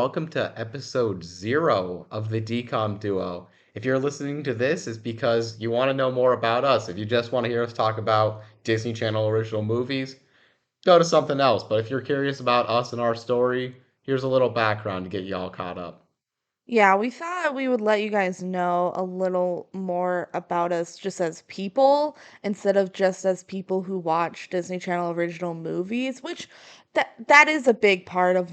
welcome to episode 0 of the DCOM duo. If you're listening to this, it's because you want to know more about us. If you just want to hear us talk about Disney Channel original movies, go to something else. But if you're curious about us and our story, here's a little background to get you all caught up. Yeah, we thought we would let you guys know a little more about us just as people instead of just as people who watch Disney Channel original movies, which that is a big part of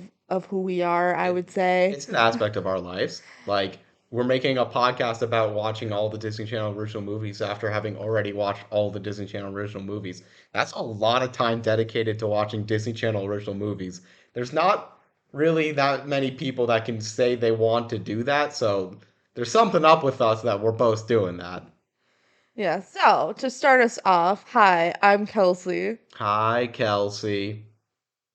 who we are, I It, would say. it's an aspect of our lives. Like, we're making a podcast about watching all the Disney Channel original movies after having already watched all the Disney Channel original movies. That's a lot of time dedicated to watching Disney Channel original movies. There's not really that many people that can say they want to do that, so there's something up with us that we're both doing that. Yeah, so to start us off, hi, I'm Kelsey. Hi, Kelsey.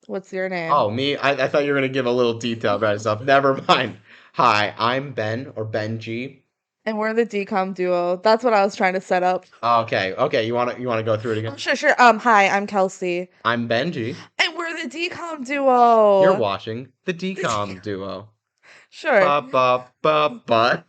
What's your name? Oh, me? I thought you were going to give a little detail about yourself. Never mind. Hi, I'm Ben or BenG. And we're the DCOM duo. That's what I was trying to set up. Okay. You wanna go through it Oh, again? sure. Hi, I'm Kelsey. I'm Benji. And we're the DCOM You're duo. watching the DCOM duo. Sure. Ba ba ba ba.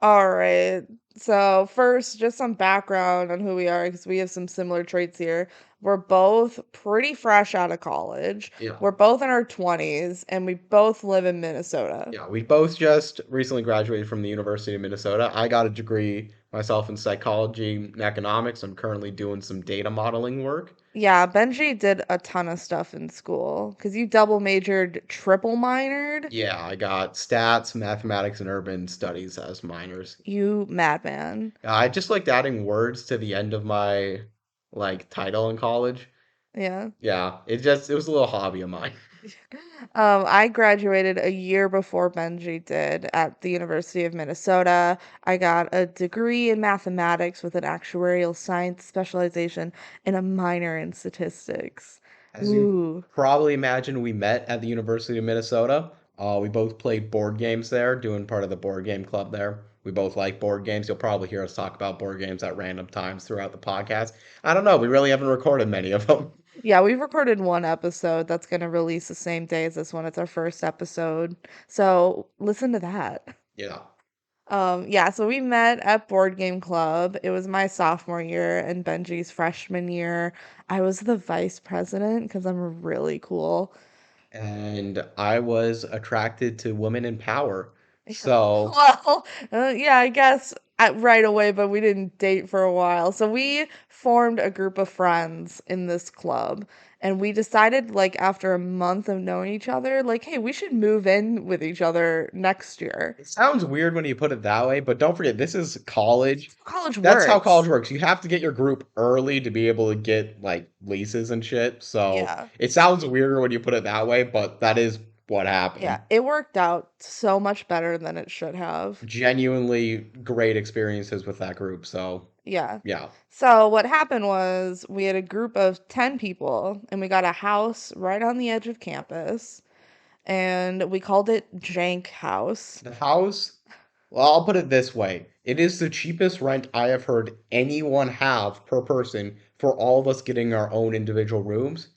All right. So, first, just some background on who we are because we have some similar traits here. We're both pretty fresh out of college. Yeah. We're both in our 20s and we both live in Minnesota. Yeah, we both just recently graduated from the University of Minnesota. I got a degree myself in psychology and economics. I'm currently doing some data modeling work. Yeah, Benji did a ton of stuff in school because you double majored, triple minored. Yeah, I got stats, mathematics, and urban studies as minors. You madman. I just liked adding words to the end of my title in college. Yeah. Yeah, it was a little hobby of mine. I graduated a year before Benji did at the University of Minnesota. I got a degree in mathematics with an actuarial science specialization and a minor in statistics. As you Ooh, probably imagine, we met at the University of Minnesota. We both played board games there, doing part of the board game club there. We both like board games. You'll probably hear us talk about board games at random times throughout the podcast. I don't know. We really haven't recorded many of them. yeah, we've recorded one episode that's going to release the same day as this one. It's our first episode. So listen to that. Yeah. Yeah, so we met at Board Game Club. It was my sophomore year and Benji's freshman year. I was the vice president because I'm really cool. And I was attracted to women in power. So, Well, yeah, I guess right away, but we didn't date for a while. So we formed a group of friends in this club, and we decided, like, after a month of knowing each other, like, hey, we should move in with each other next year. it sounds weird when you put it that way, but don't forget, this is college. College That's how college works. works. You have to get your group early to be able to get leases and shit. So Yeah. it sounds weirder when you put it that way, but that is what Yeah, happened. it worked out so much better than it should have. Genuinely great experiences with that group. So Yeah. yeah. So what happened was we had a group of 10 people and we got a house right on the edge of campus and we called it Jank House. The house, well, I'll put it this way. It is the cheapest rent I have heard anyone have per person for all of us getting our own individual rooms,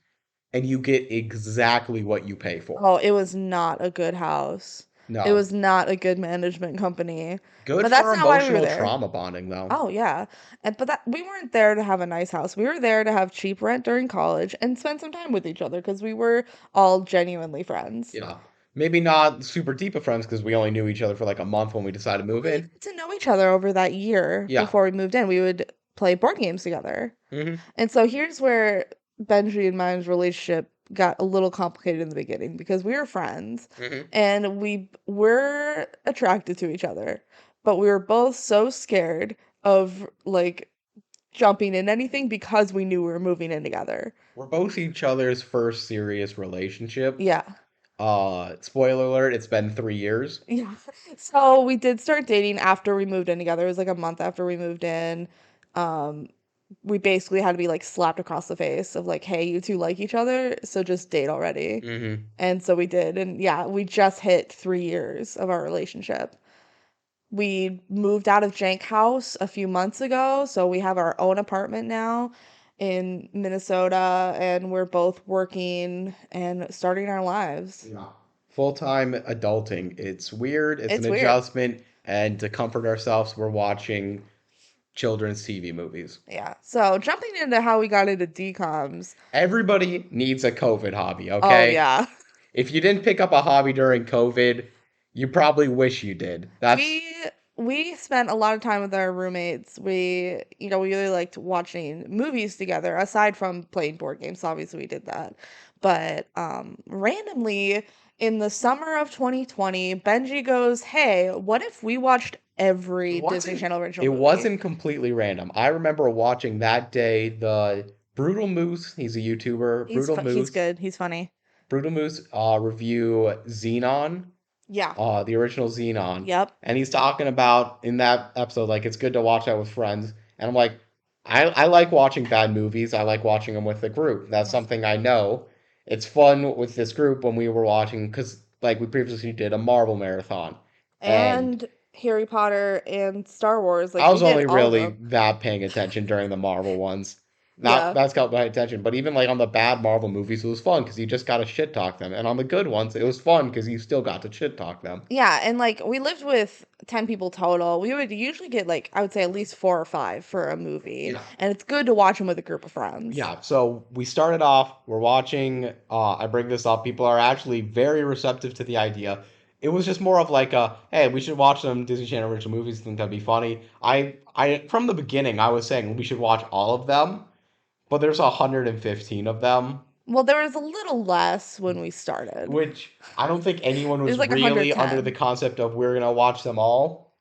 and you get exactly what you pay for. Oh, it was not a good house. It No. was not a good management company. Good But that's for not why we were emotional there. trauma bonding, though. Oh yeah. But that we weren't there to have a nice house. We were there to have cheap rent during college and spend some time with each other because we were all genuinely friends. Yeah. Maybe not super deep of friends because we only knew each other for like a month when we decided to move We in. got to know each other over that year Yeah. before we moved in. We would play board games together. Hmm. And so here's where Benji and mine's relationship got a little complicated in the beginning because we were friends Hmm. and we were attracted to each other, but we were both so scared of like jumping in anything because we knew we were moving in together. We're both each other's first serious relationship. Yeah. Spoiler alert, it's been 3 years. Yeah. So we did start dating after we moved in together. It was like a month after we moved in. Um, we basically had to be like slapped across the face of like, hey, you two like each other, so just date already. Hmm. And so we did. And yeah, we just hit 3 years of our relationship. We moved out of Jank House a few months ago, so we have our own apartment now in Minnesota, and we're both working and starting our lives. Yeah. Full-time adulting. It's weird, it's an It's weird. adjustment, and to comfort ourselves, we're watching children's TV movies. Yeah. So jumping into how we got into DCOMs. Everybody needs a COVID hobby, Oh okay? yeah. If you didn't pick up a hobby during COVID, you probably wish you did. That's We we spent a lot of time with our roommates. We really liked watching movies together, aside from playing board games. Obviously, we did that. But randomly in the summer of 2020, Benji goes, "Hey, what if we watched it every Disney wasn't Channel original it movie?" wasn't completely random. I remember watching that day the Brutal Moose, he's a YouTuber, He's good. He's funny. Brutal Moose review Xenon, Yeah. the original Xenon, Yep. and he's talking about in that episode like it's good to watch that with friends, and I'm like, I like watching bad movies. I like watching them with a group. That's Mhm. something I know. It's fun with this group when we were watching because like we previously did a Marvel marathon, and And Harry Potter and Star Wars, like I we was did only all of really them. that paying attention during the Marvel ones. Yeah. That's got my attention. But even like on the bad Marvel movies, it was fun because you just got to shit talk them, and on the good ones, it was fun because you still got to shit talk them. Yeah, and like we lived with 10 people total. We would usually get like I would say at least 4 or 5 for a movie, Yeah. and it's good to watch them with a group of friends. Yeah, so we started off, we're watching, I bring this up, people are actually very receptive to the idea. It was just more of like a, hey, we should watch some Disney Channel original movies, think that'd be funny. From the beginning, I was saying we should watch all of them, but there's 115 of them, Well, there was a little less when we started. which I don't think anyone It was was like really under the 110. concept of we're gonna watch them all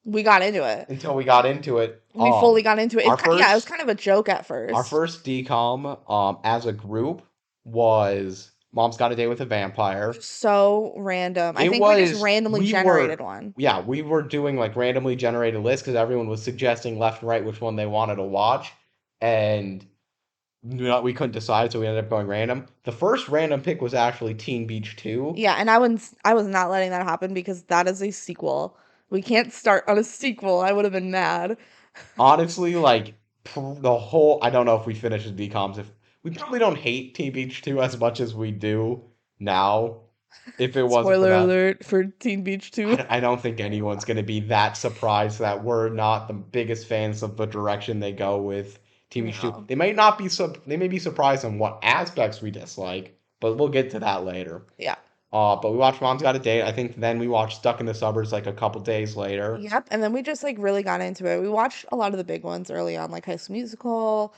We got into it. until we got into it. We fully got into it. Our Yeah, it was first kind of a joke at Our first. first decom as a group was Mom's Got a Date with a Vampire. So random. I It think we just was randomly generated one. we were doing like randomly generated lists because everyone was suggesting left and right which one they wanted to watch, and we couldn't decide, so we ended up going random. The first random pick was actually Teen Beach 2. Yeah, and I was not letting that happen because that is a sequel. We can't start on a sequel. I would have been mad. Honestly, like the whole, I don't know if we finished the decoms. If we probably don't hate Teen Beach 2 as much as we do now, if it wasn't for Spoiler that. alert for Teen Beach 2. I don't think anyone's going to be that surprised that we're not the biggest fans of the direction they go with Teen Beach 2. No. They might not be they may be surprised on what aspects we dislike, but we'll get to that later. Yeah. But we watched Mom's Got a Date. I think then we watched Stuck in the Suburbs like a couple days later. Yep. And then we just like really got into it. We watched a lot of the big ones early on, like High School Musical,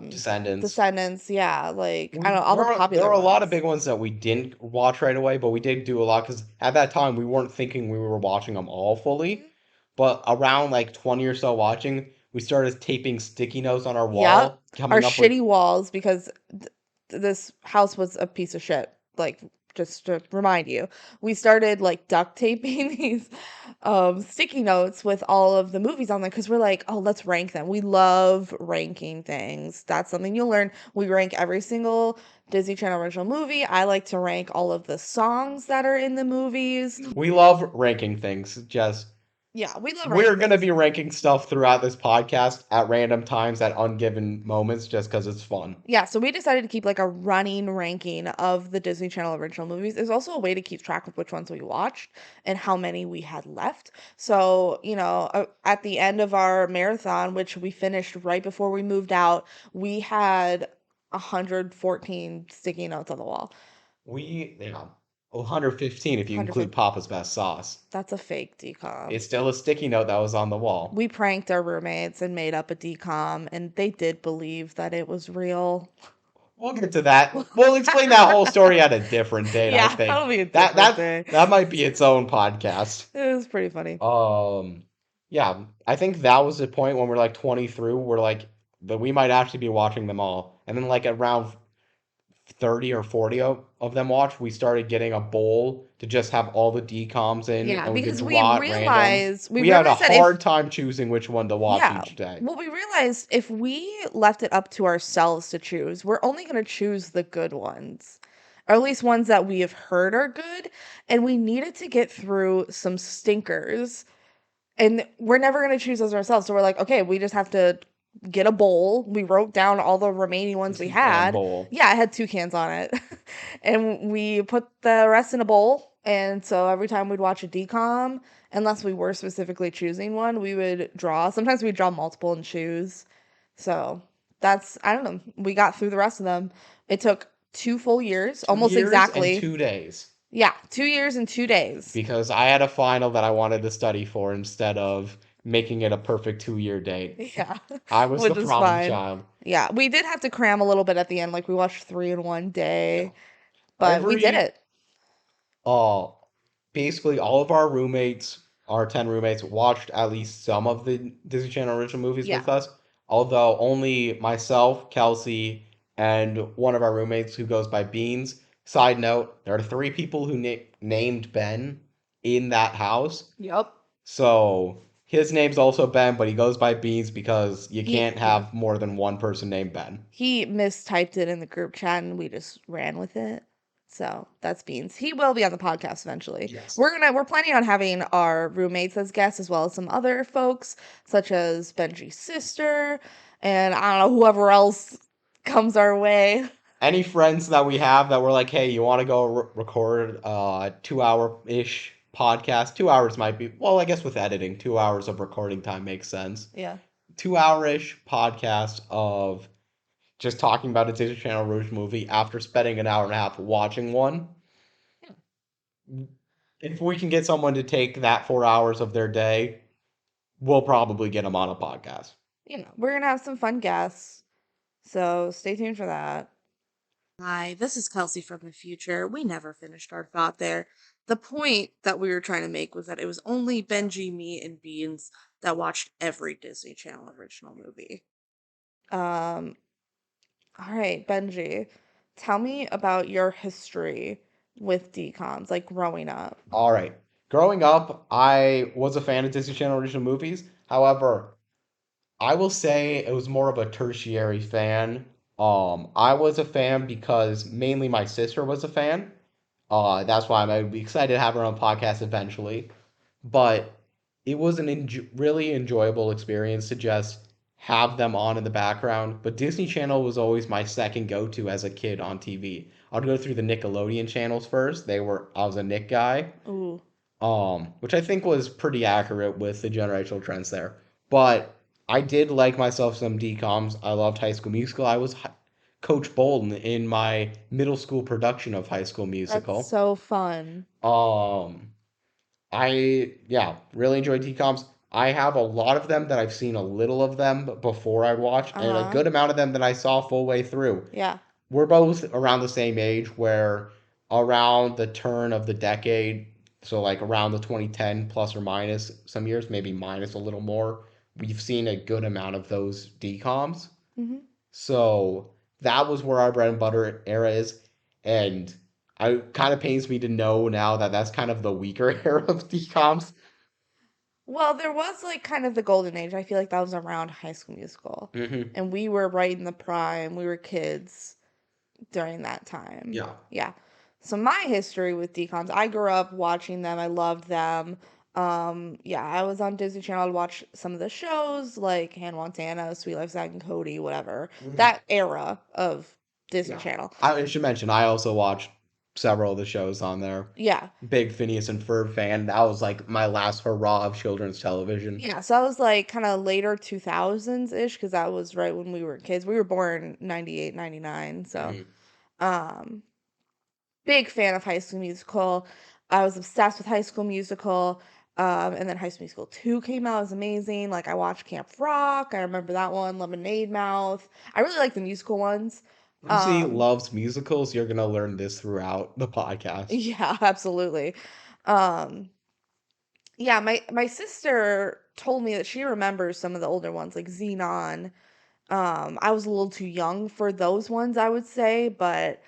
Descendants. Descendants. Yeah, like I don't know, all the There popular were a lot of ones. big ones that we didn't watch right away, but we did do a lot because at that time we weren't thinking we were watching them all fully. Mhm. But around like 20 or so watching, we started taping sticky notes on our Yep. wall, Our coming up with shitty walls because this house was a piece of shit. Like, just to remind you, we started like duct taping these sticky notes with all of the movies on there because we're like, oh, let's rank them. We love ranking things. That's something you'll learn. We rank every single Disney Channel original movie. I like to rank all of the songs that are in the movies. we love ranking things. Just Yeah, we love we're ranking gonna things. be ranking stuff throughout this podcast at random times at ungiven moments just because it's fun. Yeah, so we decided to keep like a running ranking of the Disney Channel original movies. There's also a way to keep track of which ones we watched and how many we had left. So, at the end of our marathon, which we finished right before we moved out, we had 114 sticky notes on the wall. Yeah, 115 if you include 150. Papa's Best Sauce. That's a fake decom. It's still a sticky note that was on the wall. We pranked our roommates and made up a decom, and they did believe that it was real. We'll get to that. We'll explain that whole story at a different date, I Yeah, think. that'll be a That different that day. that might be its own podcast. It was pretty funny. Yeah, I think that was the point when we're like 20 through, we're like that we might actually be watching them all. And then like around 30 or 40 of them watched, we started getting a bowl to just have all the DComs in Yeah, and we could because we draw at random. realized we We had a realized that if hard time choosing which one to watch yeah, each day. what we realized if we left it up to ourselves to choose, we're only going to choose the good ones. Or at least ones that we have heard are good, and we needed to get through some stinkers. And we're never going to choose those ourselves. So we're like, okay, we just have to get a bowl. We wrote down all the remaining The ones we toucan had. bowl. Yeah, it had toucans on it. And we put the rest in a bowl. And so every time we'd watch a DCOM, unless we were specifically choosing one, we would draw. Sometimes we'd draw multiple and choose. So that's, I don't know, we got through the rest of them. It took 2 full years, Two almost years and exactly. 2 days. Yeah, 2 years and 2 days. Because I had a final that I wanted to study for instead of making it a perfect 2-year date. Yeah, I was the which is problem fine. child. Yeah, we did have to cram a little bit at the end. Like we watched three in one Yeah. day, but we did Every it. uh basically all of our roommates, our 10 roommates, watched at least some of the Disney Channel original movies Yeah. with us. Although only myself, Kelsey, and one of our roommates who goes by Beans. Side note, there are 3 people who named Ben in that house. Yep. So his name's also Ben, but he goes by Beans because you can't Yeah. have more than one person named Ben. He mistyped it in the group chat and we just ran with it. So that's Beans. He will be on the podcast eventually. Yes. We're planning on having our roommates as guests as well as some other folks, such as Benji's sister, and I don't know, whoever else comes our way. Any friends that we have that were like, hey, you want to go record a 2 hour ish podcast? 2 hours might be, well, I guess with editing, 2 hours of recording time makes sense. Yeah. 2 hour ish podcast of just talking about a Disney Channel Rouge movie after spending an hour and a half watching one. If we can get someone to take that 4 hours of their day, we'll probably get them on a podcast. We're gonna have some fun guests. So stay tuned for that. Hi, this is Kelsey from the future. We never finished our thought there. The point that we were trying to make was that it was only Benji, me, and Beans that watched every Disney Channel original movie. Um, all right, Benji, tell me about your history with DCOMs, like growing up. All right. Growing up, I was a fan of Disney Channel original movies. However, I will say it was more of a tertiary fan. I was a fan because mainly my sister was a fan. That's why I'd be excited to have her on podcast eventually. But it was an really enjoyable experience to just have them on in the background. But Disney Channel was always my second go-to as a kid on TV. I'd go through the Nickelodeon channels first. I was a Nick guy, Ooh, which I think was pretty accurate with the generational trends there. But I did like myself some DComs. I loved High School Musical. I was Coach Bolton in my middle school production of High School that's Musical. so fun. Um, yeah, really enjoyed DComs. I have a lot of them that I've seen a little of them before I watched, and a Uh-huh. good amount of them that I saw full way through. Yeah. We're both around the same age, where around the turn of the decade, so like around the 2010 plus or minus some years, maybe minus a little more, we've seen a good amount of those DComs. Hmm. So that was where our bread and butter era is, and I kind of pains me to know now that that's kind of the weaker era of DComs. Well, there was like kind of the golden age. I feel like that was around High School Musical. Hmm. And we were right in the prime. We were kids during that time. Yeah. Yeah. So my history with DComs, I grew up watching them. I loved them. Yeah, I was on Disney Channel. I'd watch some of the shows like Hannah Montana, Sweet Life, Zack and Cody, whatever. Hmm. That era of Disney Yeah. Channel. I should mention I also watched several of the shows on there. Yeah. Big Phineas and Ferb fan. That was like my last hurrah of children's television. Yeah, so I was like kind of later 2000s ish because that was right when we were kids. We were born 98, 99. So, Mhm. um, big fan of High School Musical. I was obsessed with High School Musical. And then High School Musical 2 came out. It was amazing. Like I watched Camp Rock. I remember that one, Lemonade Mouth. I really like the musical ones. Lucy Um, loves musicals. You're gonna learn this throughout the podcast. yeah, absolutely. Um, yeah, my sister told me that she remembers some of the older ones, like Xenon. I was a little too young for those ones, I would say, but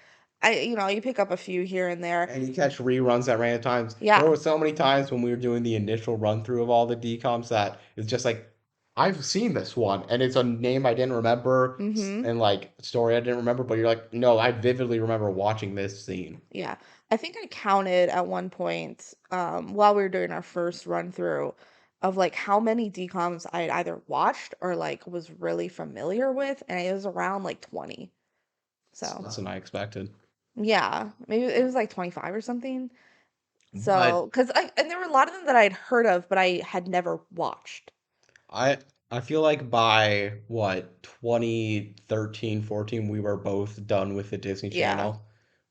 you pick up a few here and there. And you catch reruns at random times. There Yeah. were so many times when we were doing the initial run through of all the DComs that it's just like, I've seen this one, and it's a name I didn't remember, Mm-hmm. and like a story I didn't remember, but you're like, no, I vividly remember watching this scene. Yeah. I think I counted at one point, while we were doing our first run through. of like how many DCOMs I had either watched or like was really familiar with, and it was around like 20. It's So less than I expected. yeah, maybe it was like 25 or something. But So, because and there were a lot of them that I'd heard of, but I had never watched. I I feel like by what 2013, 14, we were both done with the Disney Yeah, Channel.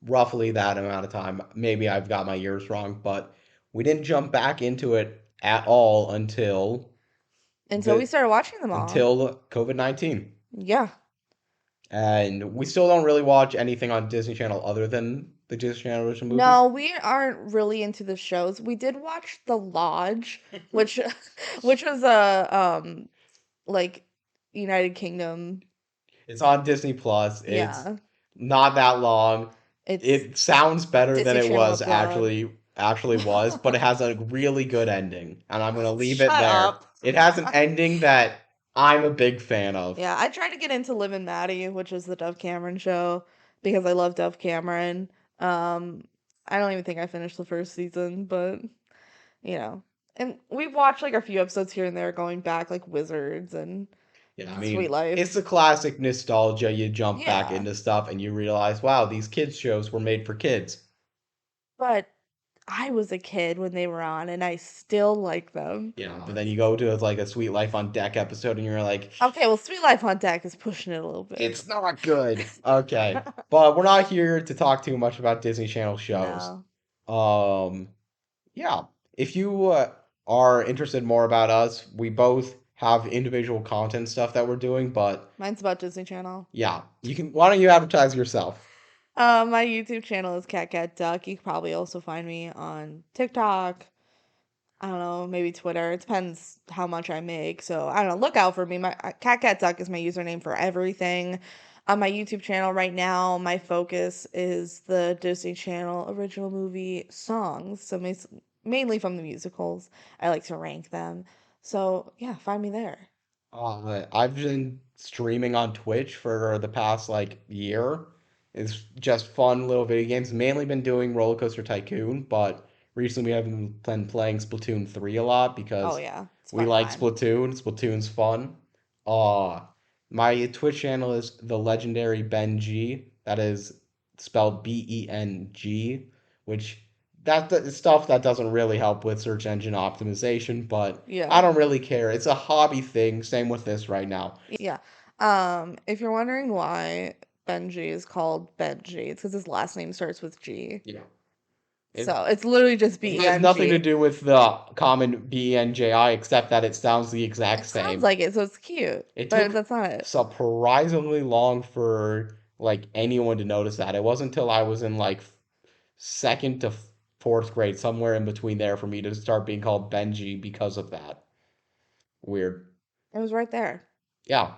Roughly that amount of time. Maybe I've got my years wrong, but we didn't jump back into it at all until we the started watching them all. until COVID-19. Yeah. And we still don't really watch anything on Disney Channel other than the Disney Channel original movies. No, we aren't really into the shows. We did watch The Lodge, which which was a like United Kingdom. It's on Disney Plus. It's Yeah. not that long. It's It sounds better than Disney it Channel was abroad. actually was, but it has a really good ending, and I'm gonna leave it Shut there. up. It has an ending that I'm a big fan of. Yeah, I tried to get into Liv and Maddie, which is the Dove Cameron show, because I love Dove Cameron. Um, I don't even think I finished the first season, but you know. And we've watched like a few episodes here and there going back, like Wizards and Yeah, I Sweet mean, it's Life. the classic nostalgia. You jump back Yeah. into stuff and you realize, wow, these kids shows were made for kids. But I was a kid when they were on and I still like them. Yeah, but then you go to like a Sweet Life on Deck episode and you're like, Okay, well, Sweet Life on Deck is pushing it a little bit. it's not good. Okay, but we're not here to talk too much about Disney Channel shows. No. Um, yeah, if you are interested more about us, we both have individual content stuff that we're doing, but Mine's about Disney Channel. yeah, you can. Why don't you advertise yourself? My YouTube channel is Cat Cat Duck. You can probably also find me on TikTok. I don't know, maybe Twitter. It depends how much I make. So I don't know. Look out for me. My Cat Cat Duck is my username for everything. On my YouTube channel right now, my focus is the Disney Channel original movie songs. So mainly from the musicals. I like to rank them. So yeah, find me there. I've been streaming on Twitch for the past like year. It's just fun little video games. Mainly been doing Roller Coaster Tycoon, but recently we have been playing Splatoon 3 a lot Oh because yeah, it's we fun like time. Splatoon. Splatoon's fun. Uh, my Twitch channel is the legendary BenG. That is spelled BENG, which that stuff that doesn't really help with search engine optimization, but I Yeah. don't really care. It's a hobby thing. Same with this right now. Yeah. If you're wondering why Benji is called Benji, it's because his last name starts with G. Yeah. It So it's literally just it has nothing to BENG. do with the common BNJI except that it sounds the exact It sounds same. like it, so it's cute, It but took that's not it. surprisingly long for like anyone to notice that. It wasn't until I was in like second to fourth grade, somewhere in between there, for me to start being called Benji because of that. Weird. It was right there. Yeah.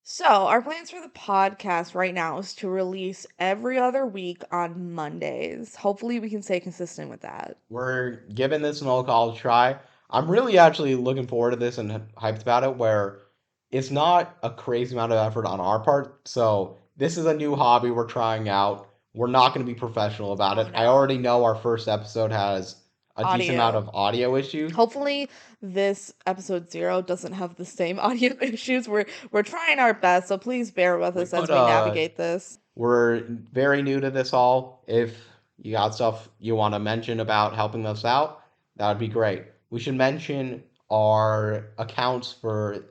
So, our plans for the podcast right now is to release every other week on Mondays. Hopefully, we can stay consistent with that. We're giving this an all college try. I'm really actually looking forward to this and hyped about it, where it's not a crazy amount of effort on our part. So, this is a new hobby we're trying out. We're not going to be professional about Oh it. I no. already know our first episode has a decent amount Audio. of audio issues. Hopefully, this episode 0 doesn't have the same audio issues. We're trying our best, so please bear with We us as put we navigate this. we're very new to this all. If you got stuff you want to mention about helping us out, that would be great. We should mention our accounts for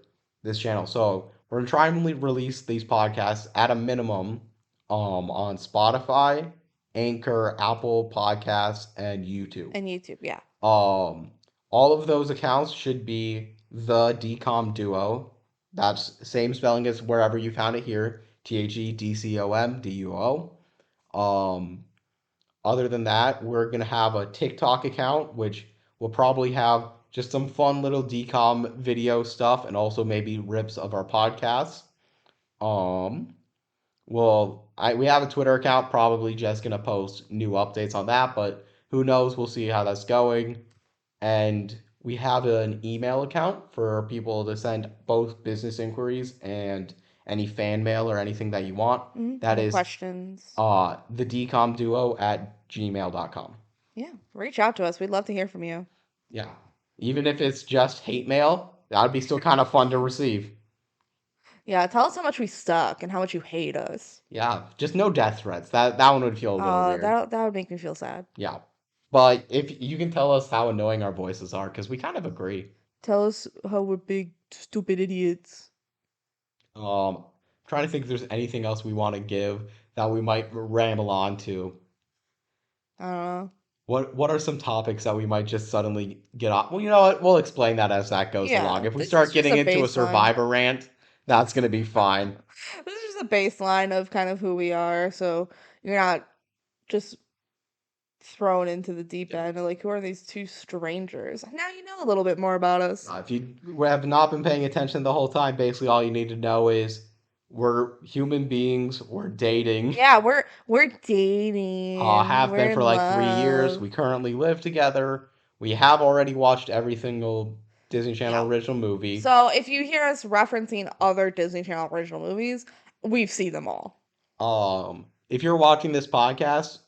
this channel. So we're gonna try and release these podcasts at a minimum on Spotify, Anchor, Apple Podcasts, and YouTube. And YouTube, yeah. Um, all of those accounts should be the DCOM Duo. That's same spelling as wherever you found it here. THEDCOMDUO. Um, Other than that, we're gonna have a TikTok account, which will probably have just some fun little DCOM video stuff and also maybe rips of our podcasts. Um, we have a Twitter account, probably just gonna post new updates on that, but who knows? We'll see how that's going. And we have an email account for people to send both business inquiries and any fan mail or anything that you want. That Any is questions? the DCOMDuo at gmail.com. Yeah, reach out to us. We'd love to hear from you. Yeah. Even if it's just hate mail, that'd be still kind of fun to receive. Yeah, tell us how much we suck and how much you hate us. Yeah, just no death threats. That one would feel a little weird. That would make me feel sad. Yeah. But if you can tell us how annoying our voices are, because we kind of agree. Tell us how we're big stupid idiots. Trying to think if there's anything else we want to give that we might ramble on to. I don't know. What are some topics that we might just suddenly get off? Well, you know what? We'll explain that as that goes along. Yeah, If we this is start just getting a into a baseline. survivor rant, that's gonna be fine. This is just a baseline of kind of who we are, so you're not just thrown into the deep Yeah. end. Like, who are these two strangers? Now you know a little bit more about us. If you have not been paying attention the whole time, basically all you need to know is we're human beings, we're dating, Yeah, we're dating. have We're been for in like 3 years. love. We currently live together. We have already watched every single Disney Channel Yeah. original movie. So if you hear us referencing other Disney Channel original movies, we've seen them all. If you're watching this podcast,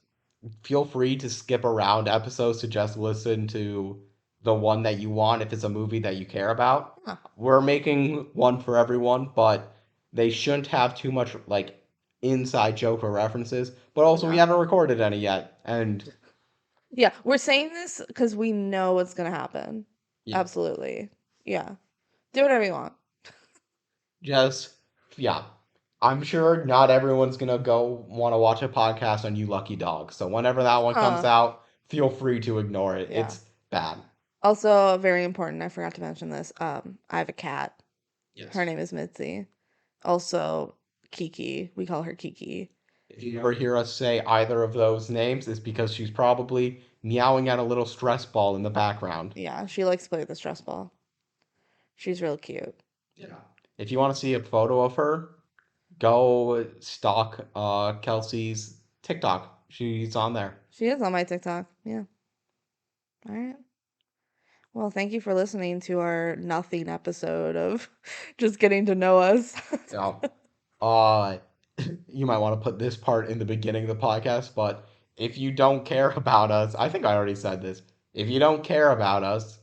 feel free to skip around episodes to just listen to the one that you want if it's a movie that you care about. Huh. We're making one for everyone, but they shouldn't have too much like inside joke or references. But also, we No. haven't recorded any yet, and Yeah, we're saying this because we know what's gonna happen. yes, Absolutely. Yeah. Do whatever you want. just yeah. I'm sure not everyone's gonna go want to watch a podcast on You Lucky Dog. So whenever that one comes Huh. out, feel free to ignore it. Yeah. It's bad. Also, very important, I forgot to mention this. I have a cat. Her Yes. name is Mitzi. Also, Kiki. We call her Kiki. If you ever hear us say either of those names, it's because she's probably meowing at a little stress ball in the background. Yeah, she likes to play with the stress ball. She's real cute. Yeah. If you want to see a photo of her, go stalk Kelsey's TikTok. She's on there. She is on my TikTok. Yeah. All right. Well, thank you for listening to our nothing episode of just getting to know us. Yeah. Uh, you might want to put this part in the beginning of the podcast, but if you don't care about us, I think I already said this. If you don't care about us,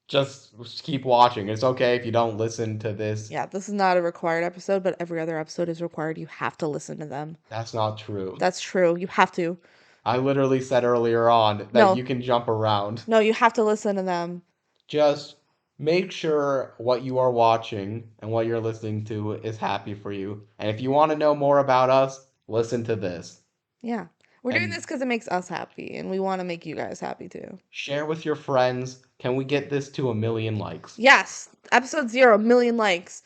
just keep watching. It's okay if you don't listen to this. Yeah, this is not a required episode, but every other episode is required. You have to listen to them. That's not true. That's true. You have to. I literally said earlier on that No, you can jump around. no, you have to listen to them. Just make sure what you are watching and what you're listening to is happy for you. And if you want to know more about us, listen to this. Yeah. We're doing this And because it makes us happy, and we want to make you guys happy too. share with your friends. Can we get this to 1 million likes? Yes, episode 0, 1 million likes.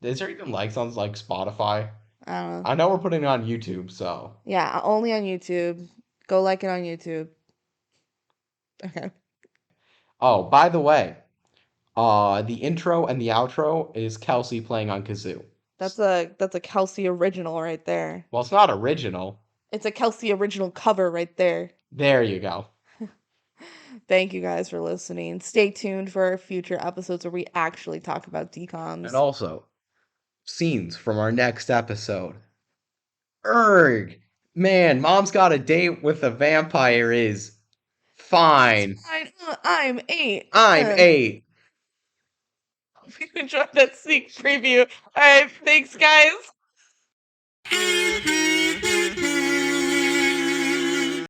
Is there even likes on like Spotify? I don't know. I know we're putting it on YouTube, so. Yeah, only on YouTube. Go like it on YouTube. Okay. Oh, by the way, the intro and the outro is Kelsey playing on kazoo. That's a Kelsey original right there. Well, it's not original. It's a Kelsey original cover right there. There you go. Thank you guys for listening. Stay tuned for future episodes where we actually talk about And DCOMs. also, scenes from our next episode. Erg! Man, Mom's Got a Date with a Vampire is fine. I'm 8. I'm 8. Hope you enjoyed that sneak preview. All right, thanks, guys.